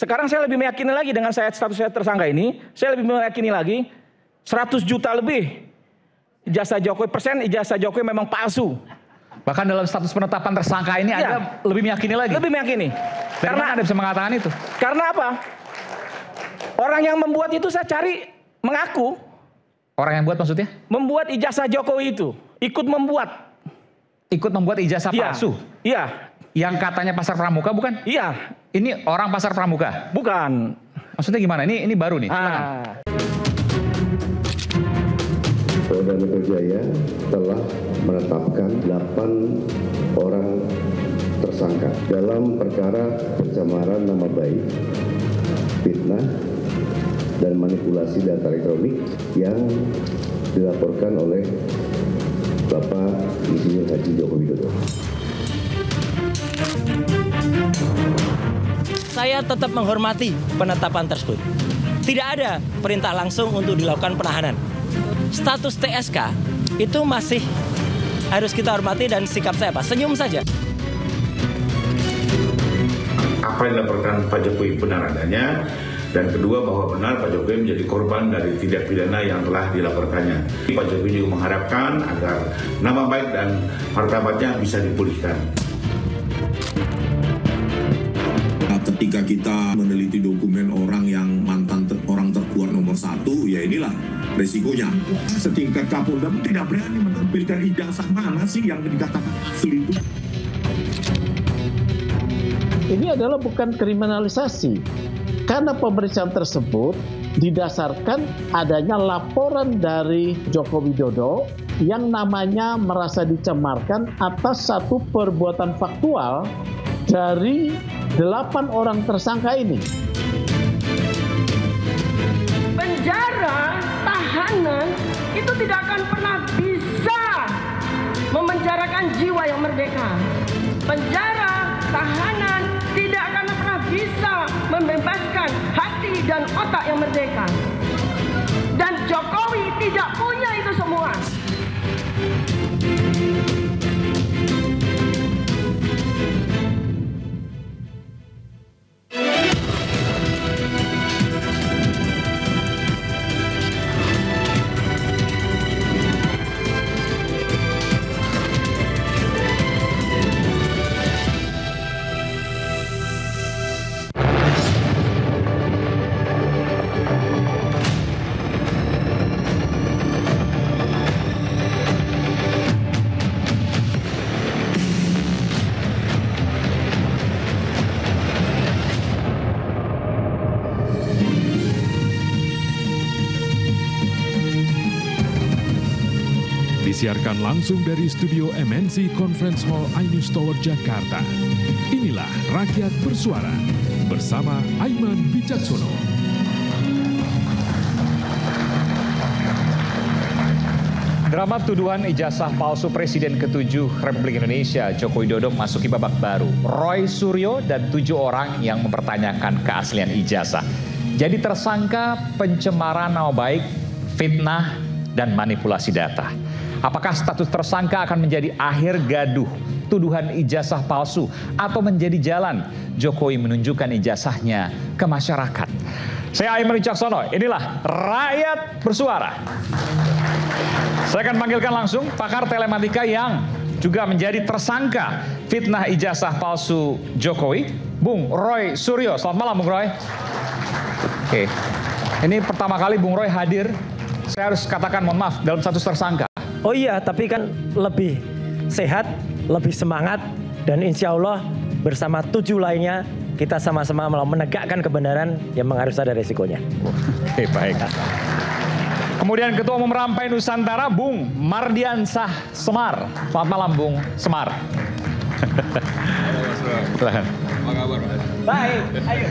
Sekarang saya lebih meyakini lagi dengan status saya tersangka ini, saya lebih meyakini lagi 100 juta lebih ijazah Jokowi, ijazah Jokowi memang palsu. Bahkan dalam status penetapan tersangka ini Anda lebih meyakini lagi? Lebih meyakini. Karena Anda bisa mengatakan itu? Karena apa? Orang yang membuat itu saya cari mengaku. Orang yang buat maksudnya? Membuat ijazah Jokowi itu. Ikut membuat. Ikut membuat ijazah palsu? Iya. Yang katanya Pasar Pramuka bukan? Iya. Ini orang Pasar Pramuka? Bukan. Maksudnya gimana? Ini baru nih. Polda Metro Jaya telah menetapkan 8 orang tersangka dalam perkara pencemaran nama baik, fitnah, dan manipulasi data elektronik yang dilaporkan oleh Bapak Insinyur Haji Joko Widodo. Saya tetap menghormati penetapan tersebut. Tidak ada perintah langsung untuk dilakukan penahanan. Status TSK itu masih harus kita hormati dan sikap saya senyum saja. Apa yang dilaporkan Pak Jokowi benar adanya, dan kedua bahwa benar Pak Jokowi menjadi korban dari tindak pidana yang telah dilaporkannya. Pak Jokowi juga mengharapkan agar nama baik dan martabatnya bisa dipulihkan. Ketika kita meneliti dokumen orang yang mantan orang terkuat nomor 1, ya inilah resikonya. Setingkat Kapolda pun tidak berani menampilkan ijazah mana sih yang dikatakan asli itu. Ini adalah bukan kriminalisasi. Karena pemeriksaan tersebut didasarkan adanya laporan dari Joko Widodo yang namanya merasa dicemarkan atas satu perbuatan faktual dari 8 orang tersangka ini. Penjara, tahanan itu tidak akan pernah bisa memenjarakan jiwa yang merdeka. Penjara, tahanan tidak akan pernah bisa membebaskan hati dan otak yang merdeka. Dan Jokowi tidak punya itu semua. Disiarkan langsung dari studio MNC Conference Hall Ainus Tower, Jakarta. Inilah Rakyat Bersuara bersama Aiman Wicaksono. Drama tuduhan ijazah palsu Presiden ke-7 Republik Indonesia Joko Widodo memasuki babak baru. Roy Suryo dan 7 orang yang mempertanyakan keaslian ijazah. Jadi tersangka pencemaran nama baik, fitnah, dan manipulasi data. Apakah status tersangka akan menjadi akhir gaduh tuduhan ijazah palsu atau menjadi jalan Jokowi menunjukkan ijazahnya ke masyarakat? Saya Aiman Wicaksono, inilah Rakyat Bersuara. Saya akan panggilkan langsung pakar telematika yang juga menjadi tersangka fitnah ijazah palsu Jokowi, Bung Roy Suryo. Selamat malam Bung Roy. Oke, ini pertama kali Bung Roy hadir. Saya harus katakan mohon maaf dalam status tersangka. Oh iya, tapi kan lebih sehat, lebih semangat, dan insya Allah bersama 7 lainnya kita sama-sama menegakkan kebenaran yang harus ada resikonya. Oke, baik. Kemudian Ketua Umum Rampai Nusantara, Bung Mardiansah Semar. Selamat malam, Bung Semar. Apa kabar? Baik, ayo.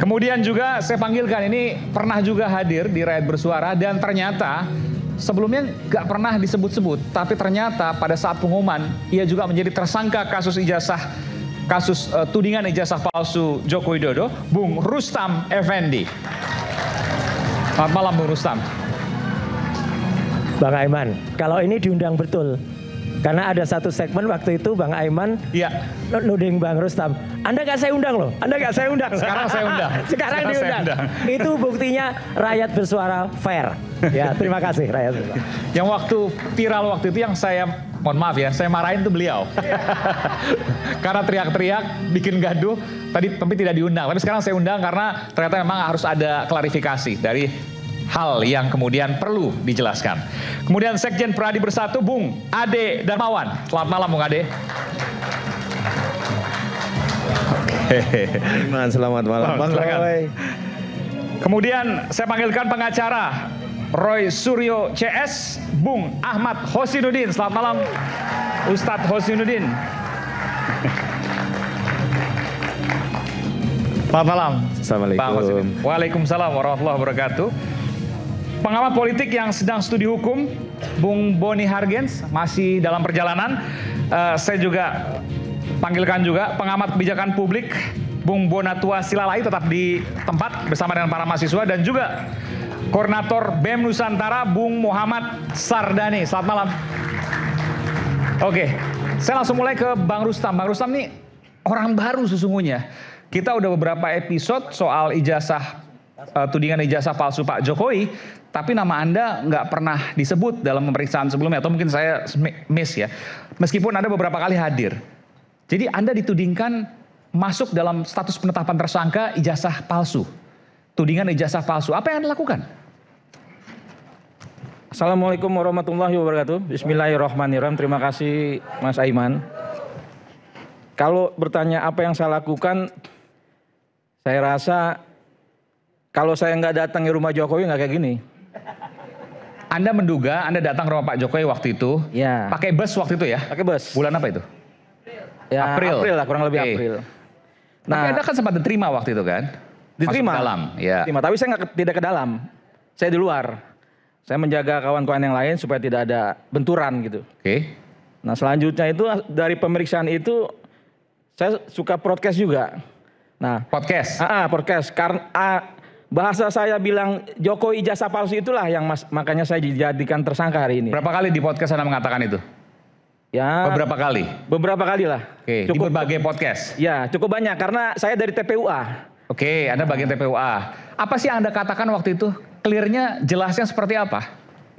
Kemudian juga saya panggilkan, ini pernah juga hadir di Rakyat Bersuara dan ternyata sebelumnya gak pernah disebut-sebut, tapi ternyata pada saat pengumuman ia juga menjadi tersangka kasus tudingan ijazah palsu Joko Widodo, Bung Rustam Effendi. Selamat malam Bung Rustam. Bang Aiman, kalau ini diundang betul Karena ada satu segmen waktu itu Bang Aiman nuding Bang Rustam. Anda nggak saya undang loh, Anda nggak saya undang. Sekarang saya undang. Sekarang diundang. Itu buktinya rakyat bersuara fair. Ya, terima kasih rakyat bersuara. Yang waktu viral waktu itu yang saya, mohon maaf ya, saya marahin tuh beliau. Karena teriak-teriak, bikin gaduh, tapi tidak diundang. Tapi sekarang saya undang karena ternyata memang harus ada klarifikasi dari hal yang kemudian perlu dijelaskan. Kemudian Sekjen Pradi Bersatu, Bung Ade Darmawan. Selamat malam Bung Ade. Selamat malam Bang Roy. Kemudian saya panggilkan pengacara Roy Suryo CS, Bung Ahmad Hosinuddin. Selamat malam Ustadz Hosinuddin. Selamat malam. Assalamualaikum. Waalaikumsalam warahmatullahi wabarakatuh. Pengamat politik yang sedang studi hukum, Bung Boni Hargens, masih dalam perjalanan. Saya juga panggilkan juga pengamat kebijakan publik, Bung Bonatua Silalai, tetap di tempat bersama dengan para mahasiswa, dan juga Koordinator BEM Nusantara, Bung Muhammad Sardani. Selamat malam. Oke, saya langsung mulai ke Bang Rustam. Bang Rustam nih orang baru sesungguhnya. Kita udah beberapa episode soal ijazah, tudingan ijazah palsu Pak Jokowi, tapi nama Anda nggak pernah disebut dalam pemeriksaan sebelumnya, atau mungkin saya miss ya. Meskipun Anda beberapa kali hadir. Jadi Anda ditudingkan masuk dalam status penetapan tersangka ijazah palsu. Tudingan ijazah palsu. Apa yang Anda lakukan? Assalamualaikum warahmatullahi wabarakatuh. Bismillahirrahmanirrahim. Terima kasih Mas Aiman. Kalau bertanya apa yang saya lakukan, saya rasa kalau saya nggak datang ke rumah Jokowi nggak kayak gini. Anda menduga Anda datang ke rumah Pak Jokowi waktu itu, ya. Pakai bus waktu itu ya? Pakai bus. Bulan apa itu? Ya, April lah, kurang lebih April. Nah, tapi Anda kan sempat diterima waktu itu kan? Diterima. Masuk ke dalam, ya. Diterima, tapi saya tidak ke dalam. Saya di luar. Saya menjaga kawan-kawan yang lain supaya tidak ada benturan gitu. Oke. Nah selanjutnya itu dari pemeriksaan itu saya suka podcast juga. Nah, podcast. Podcast. Karena bahasa saya bilang Jokowi ijazah palsu itulah yang makanya saya dijadikan tersangka hari ini. Berapa kali di podcast Anda mengatakan itu? Ya. Beberapa kali. Beberapa kali lah. Oke. Cukup, di berbagai podcast. Ya, cukup banyak karena saya dari TPUA. Oke, Anda bagian TPUA. Apa sih yang Anda katakan waktu itu? Clearnya, jelasnya seperti apa?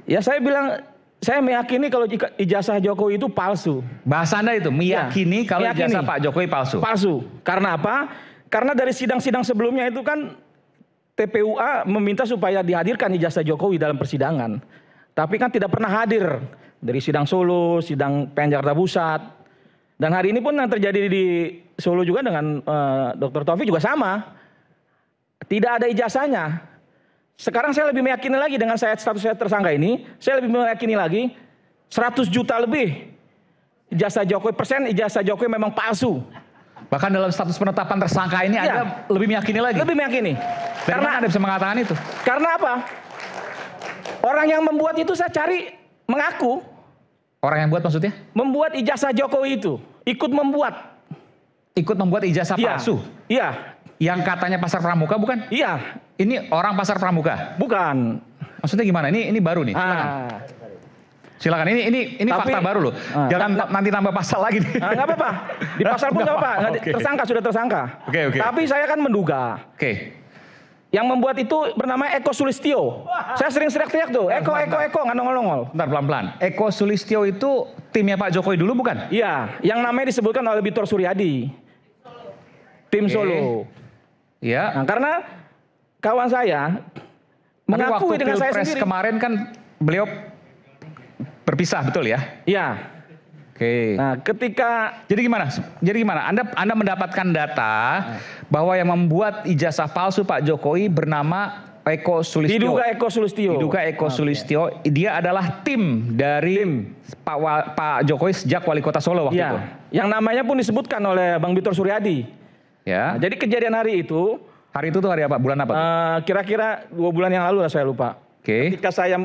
Ya saya bilang, saya meyakini kalau ijazah Jokowi itu palsu. Bahasa Anda itu, meyakini kalau ijazah Pak Jokowi palsu? Palsu. Karena apa? Karena dari sidang-sidang sebelumnya itu kan TPUA meminta supaya dihadirkan ijazah Jokowi dalam persidangan. Tapi kan tidak pernah hadir. Dari sidang Solo, sidang PN Jakarta Pusat. Dan hari ini pun yang terjadi di Solo juga dengan Dr. Taufik juga sama. Tidak ada ijazahnya. Sekarang saya lebih meyakini lagi dengan status saya tersangka ini, saya lebih meyakini lagi 100 juta lebih ijazah Jokowi memang palsu. Bahkan dalam status penetapan tersangka ini Anda lebih meyakini lagi? Lebih meyakini. Karena Anda bisa mengatakan itu? Karena apa? Orang yang membuat itu saya cari mengaku. Orang yang buat maksudnya? Membuat ijazah Jokowi itu, ikut membuat. Ikut membuat ijazah palsu? Iya. Yang katanya Pasar Pramuka bukan? Iya. Ini orang Pasar Pramuka? Bukan. Maksudnya gimana? Ini baru nih. Silakan. Ini fakta baru loh. Jangan nanti nambah pasal lagi nih. Nggak apa-apa. Di pasal pun nggak apa-apa. Tersangka sudah tersangka. Oke. Tapi saya kan menduga. Oke. Yang membuat itu bernama Eko Sulistyo. Saya sering teriak tuh. Eko nggak nongol-nongol. Bentar pelan-pelan. Eko Sulistyo itu timnya Pak Jokowi dulu bukan? Iya. Yang namanya disebutkan oleh Bitor Suryadi. Tim Solo. Iya. Nah, karena kawan saya mengakui dengan saya sendiri. Kemarin kan beliau berpisah, betul ya? Iya. Oke. Nah, ketika jadi gimana? Anda mendapatkan data bahwa yang membuat ijazah palsu Pak Jokowi bernama Eko Sulistyo. Diduga Eko Sulistyo. Dia adalah tim dari Pak Jokowi sejak wali kota Solo waktu itu. Yang namanya pun disebutkan oleh Bang Bitor Suryadi. Ya. Nah, jadi kejadian hari itu tuh hari apa? Bulan apa? Kira-kira 2 bulan yang lalu lah, saya lupa. Oke. Ketika saya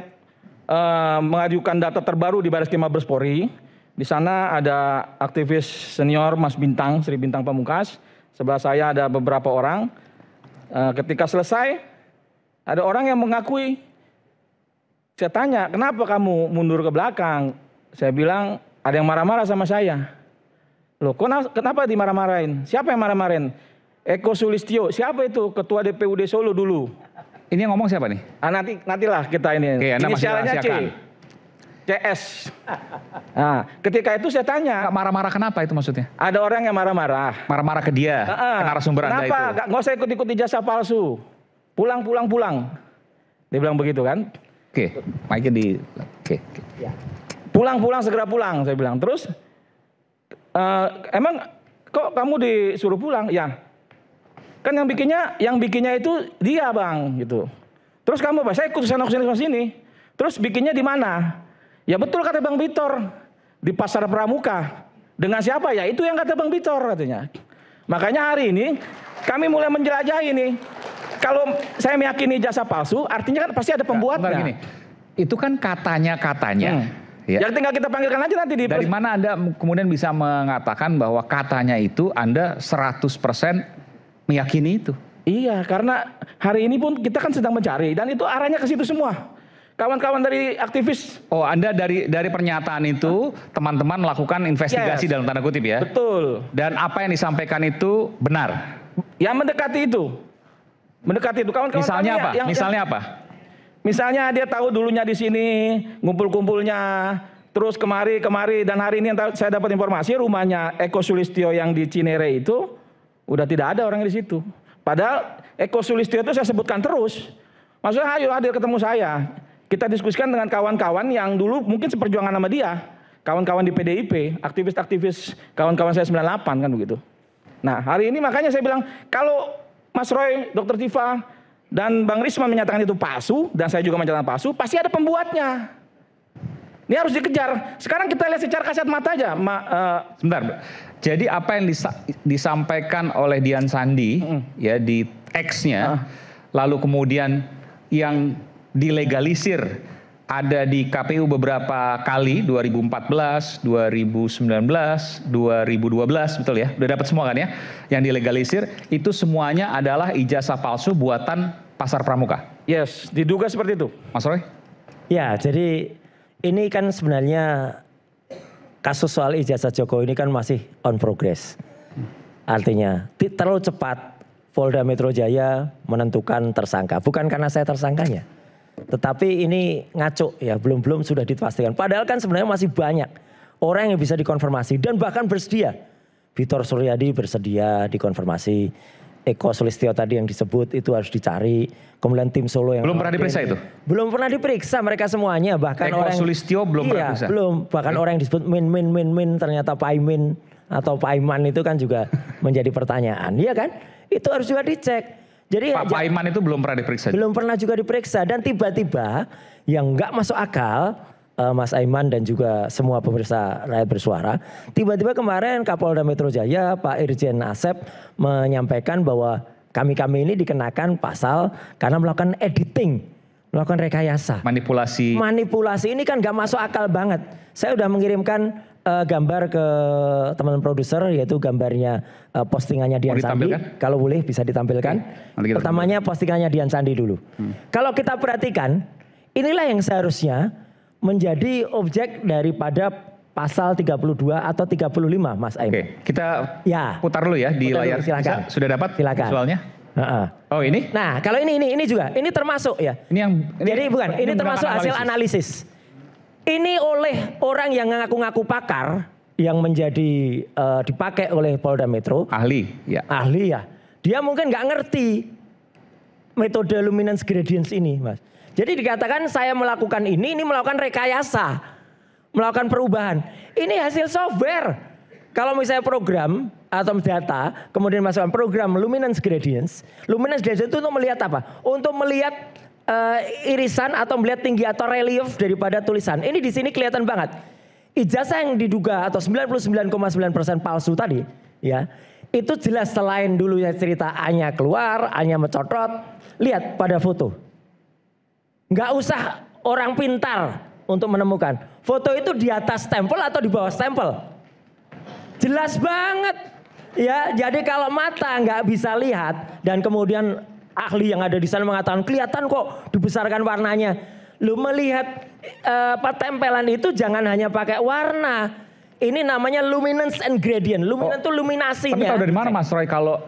mengajukan data terbaru di Bareskrim Mabes Polri, di sana ada aktivis senior Mas Bintang, Sri Bintang Pamungkas. Sebelah saya ada beberapa orang. Ketika selesai, ada orang yang mengakui. Saya tanya, kenapa kamu mundur ke belakang? Saya bilang, ada yang marah-marah sama saya. Loh, kenapa dimarah-marahin? Siapa yang marah-marahin? Eko Sulistyo, siapa itu ketua DPUD Solo dulu? Ini yang ngomong siapa nih? Nantilah kita ini. Oke, Anda masih inisialnya rahasiakan. CS. Nah, ketika itu saya tanya. Marah-marah kenapa itu maksudnya? Ada orang yang marah-marah. Marah-marah ke dia, ke narasumber Anda itu. Kenapa? Nggak usah ikut-ikut ijazah palsu. Pulang. Dia bilang begitu kan? Oke, mic-nya di... Oke. Pulang, segera pulang, saya bilang. Terus, emang kok kamu disuruh pulang? Ya, kan yang bikinnya itu dia, Bang, gitu. Terus kamu apa? Saya ikut sana sini. Terus bikinnya di mana? Ya betul kata Bang Bitor, di Pasar Pramuka. Dengan siapa ya? Itu yang kata Bang Bitor katanya. Makanya hari ini kami mulai menjelajahi nih. Kalau saya meyakini jasa palsu, artinya kan pasti ada pembuatnya. Gini, itu kan katanya. Ya. Yang tinggal kita panggilkan aja nanti di... Dari mana Anda kemudian bisa mengatakan bahwa katanya itu Anda 100% meyakini itu? Iya, karena hari ini pun kita kan sedang mencari dan itu arahnya ke situ semua. Kawan-kawan dari aktivis. Oh, Anda dari pernyataan itu teman-teman melakukan investigasi dalam tanda kutip ya? Betul. Dan apa yang disampaikan itu benar? Yang mendekati itu. Kawan-kawan misalnya apa? Apa? Misalnya dia tahu dulunya di sini, ngumpul-kumpulnya, terus kemari dan hari ini saya dapat informasi rumahnya Eko Sulistyo yang di Cinere itu udah tidak ada orang di situ. Padahal Eko Sulistyo itu saya sebutkan terus. Maksudnya ayo hadir ketemu saya. Kita diskusikan dengan kawan-kawan yang dulu mungkin seperjuangan sama dia. Kawan-kawan di PDIP, aktivis-aktivis kawan-kawan saya 98 kan begitu. Nah hari ini makanya saya bilang kalau Mas Roy, Dr. Tifa, dan Bang Risma menyatakan itu palsu, dan saya juga menyatakan palsu, pasti ada pembuatnya. Ini harus dikejar. Sekarang kita lihat secara kasat mata aja. Sebentar, jadi apa yang disampaikan oleh Dian Sandi ya di X-nya, lalu kemudian yang dilegalisir ada di KPU beberapa kali, 2014, 2019, 2012, betul ya? Udah dapat semua kan ya? Yang dilegalisir, itu semuanya adalah ijazah palsu buatan Pasar Pramuka? Yes, diduga seperti itu. Mas Roy? Ya, jadi ini kan sebenarnya kasus soal ijazah Jokowi ini kan masih on progress. Artinya, terlalu cepat Polda Metro Jaya menentukan tersangka. Bukan karena saya tersangkanya. Tetapi ini ngaco ya, belum sudah dipastikan. Padahal kan sebenarnya masih banyak orang yang bisa dikonfirmasi dan bahkan bersedia. Bitor Suryadi bersedia dikonfirmasi. Eko Sulistyo tadi yang disebut itu harus dicari. Kemudian tim Solo yang... Belum pernah diperiksa itu? Belum pernah diperiksa mereka semuanya. Bahkan Eko Sulistyo belum pernah diperiksa? Belum. Bahkan orang yang disebut Min ternyata Pak Imin atau Pak Iman itu kan juga menjadi pertanyaan. Iya kan? Itu harus juga dicek. Jadi Pak Iman itu belum pernah diperiksa? Belum pernah juga diperiksa dan tiba-tiba yang nggak masuk akal Mas Aiman dan juga semua pemirsa rakyat bersuara, tiba-tiba kemarin Kapolda Metro Jaya Pak Irjen Asep menyampaikan bahwa kami ini dikenakan pasal karena melakukan editing, melakukan rekayasa. Manipulasi ini kan nggak masuk akal banget. Saya udah mengirimkan gambar ke teman produser, yaitu gambarnya postingannya Dian Sandi. Kalau boleh bisa ditampilkan. Pertamanya postingannya Dian Sandi dulu. Kalau kita perhatikan, inilah yang seharusnya menjadi objek daripada pasal 32 atau 35, Mas Aim. Oke, kita putar dulu ya di layar. Silakan. Sudah dapat visualnya? Oh ini? Nah kalau ini juga, ini termasuk ya. Jadi bukan, ini termasuk hasil analisis. Ini oleh orang yang ngaku-ngaku pakar yang menjadi dipakai oleh Polda Metro. Ahli ya. Dia mungkin nggak ngerti metode luminance gradients ini, Mas. Jadi dikatakan saya melakukan ini melakukan rekayasa, melakukan perubahan. Ini hasil software. Kalau misalnya program atau data, kemudian masukkan program luminance gradients itu untuk melihat apa? Untuk melihat irisan atau melihat tinggi atau relief daripada tulisan. Ini di sini kelihatan banget. Ijazah yang diduga atau 99,9% palsu tadi, ya, itu jelas selain dulu ya cerita A-nya keluar, A-nya mencotot, lihat pada foto. Nggak usah orang pintar untuk menemukan. Foto itu di atas stempel atau di bawah stempel. Jelas banget. Ya, jadi kalau mata nggak bisa lihat dan kemudian ahli yang ada di sana mengatakan kelihatan kok dibesarkan warnanya. Lu melihat tempelan itu jangan hanya pakai warna. Ini namanya luminance and gradient. Luminance itu luminasinya. Tapi tahu dari mana Mas Roy kalau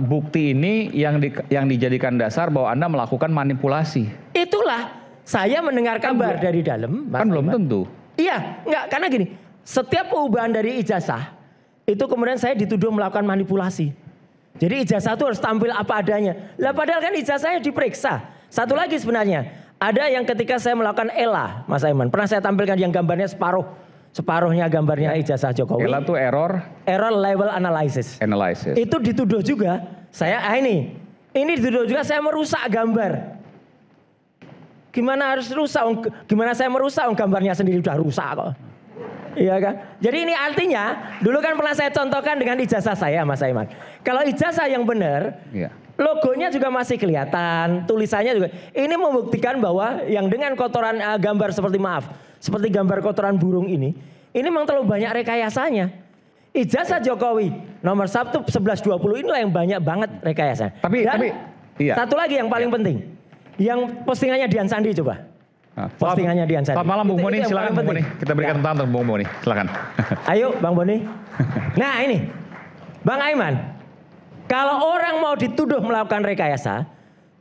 bukti ini yang dijadikan dasar bahwa Anda melakukan manipulasi? Itulah saya mendengar kabar dari dalam. Kan belum tentu. Iya, enggak, karena gini, setiap perubahan dari ijazah itu kemudian saya dituduh melakukan manipulasi. Jadi ijazah itu harus tampil apa adanya. Lah padahal kan ijazahnya diperiksa. Satu lagi sebenarnya, ada yang ketika saya melakukan ELA, Mas Aiman, pernah saya tampilkan yang gambarnya separuhnya gambarnya ijazah Jokowi. ELA itu error level analysis. Itu dituduh juga saya ini dituduh juga saya merusak gambar. Gimana harus rusak? Gimana saya merusak? Gambarnya sendiri udah rusak kok. Iya kan? Jadi ini artinya dulu kan pernah saya contohkan dengan ijazah saya, Mas Aiman. Kalau ijazah yang benar, logonya juga masih kelihatan, tulisannya juga. Ini membuktikan bahwa yang dengan kotoran gambar seperti gambar kotoran burung ini memang terlalu banyak rekayasanya. Ijazah Jokowi nomor 1 1120 inilah yang banyak banget rekayasa. Tapi satu lagi yang paling penting, yang postingannya Dian Sandi coba. Postingannya Dian Sandi. Selamat malam Bung Boni, silakan Bung Boni. Kita berikan tepuk tangan untuk Bung Boni, silakan. Ayo Bang Boni. Nah ini, Bang Aiman, kalau orang mau dituduh melakukan rekayasa,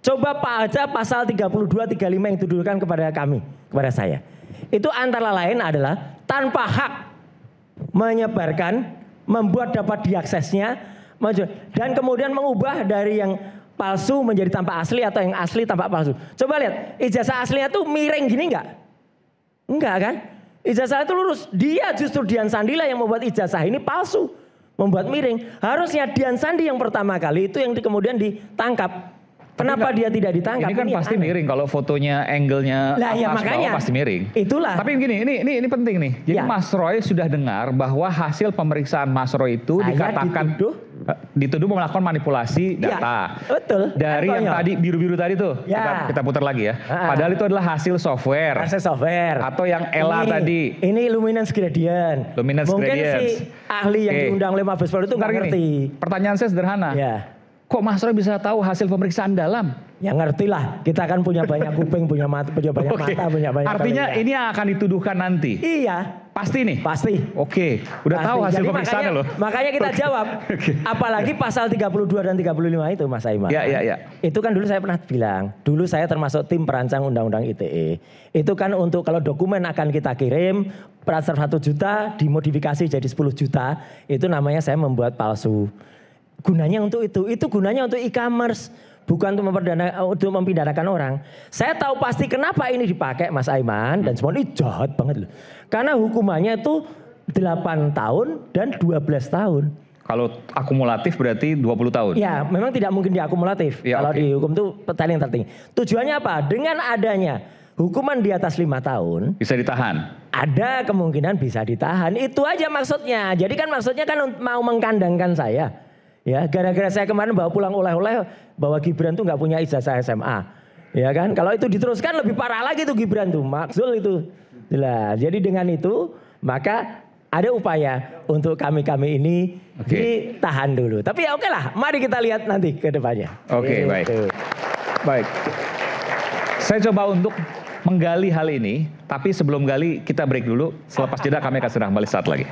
coba aja pasal 32, 35 yang dituduhkan kepada saya. Itu antara lain adalah tanpa hak menyebarkan, membuat dapat diaksesnya, dan kemudian mengubah dari yang palsu menjadi tampak asli atau yang asli tampak palsu. Coba lihat, ijazah aslinya tuh miring gini enggak? Enggak kan? Ijazah itu lurus. Dia justru Dian Sandi lah yang membuat ijazah ini palsu, membuat miring. Harusnya Dian Sandi yang pertama kali itu yang kemudian ditangkap. Kenapa dia tidak ditangkap? Ini kan pasti miring kalau fotonya angle-nya makanya pasti miring. Itulah. Tapi gini, ini penting nih. Jadi Mas Roy sudah dengar bahwa hasil pemeriksaan Mas Roy itu dikatakan dituduh melakukan manipulasi data. Betul. Dari yang tadi biru-biru tadi tuh. Kita putar lagi ya. Padahal itu adalah hasil software. Atau yang ELA tadi. Ini luminance gradient. Mungkin si ahli yang diundang oleh Mabes Polri itu nggak ngerti. Pertanyaan saya sederhana. Kok Mas Roy bisa tahu hasil pemeriksaan dalam? Ya ngerti lah, kita kan punya banyak kuping, punya mata, punya banyak mata, punya banyak. Artinya ini yang akan dituduhkan nanti? Iya. Pasti nih? Pasti. Udah tahu hasil pemeriksaannya loh. Makanya kita jawab, apalagi pasal 32 dan 35 itu Mas Aiman. Iya. Itu kan dulu saya pernah bilang, dulu saya termasuk tim perancang Undang-Undang ITE. Itu kan untuk kalau dokumen akan kita kirim, perasaan 1 juta dimodifikasi jadi 10 juta, itu namanya saya membuat palsu. Gunanya untuk itu gunanya untuk e-commerce, bukan untuk mempidanakan orang. Saya tahu pasti kenapa ini dipakai Mas Aiman dan semua ini jahat banget loh. Karena hukumannya itu 8 tahun dan 12 tahun. Kalau akumulatif berarti 20 tahun? Ya memang tidak mungkin diakumulatif. Kalau dihukum itu paling tertinggi. Tujuannya apa? Dengan adanya hukuman di atas 5 tahun. Bisa ditahan? Ada kemungkinan bisa ditahan. Itu aja maksudnya. Jadi kan maksudnya kan mau mengkandangkan saya. Ya, gara-gara saya kemarin bawa pulang oleh-oleh bahwa Gibran tuh nggak punya ijazah SMA, ya kan? Kalau itu diteruskan lebih parah lagi tuh Gibran tuh, Maksul itu. Lah, jadi dengan itu maka ada upaya untuk kami ini ditahan dulu. Tapi ya oke lah, mari kita lihat nanti ke depannya. Baik. Saya coba untuk menggali hal ini, tapi sebelum gali kita break dulu. Selepas jeda kami akan segera kembali saat lagi.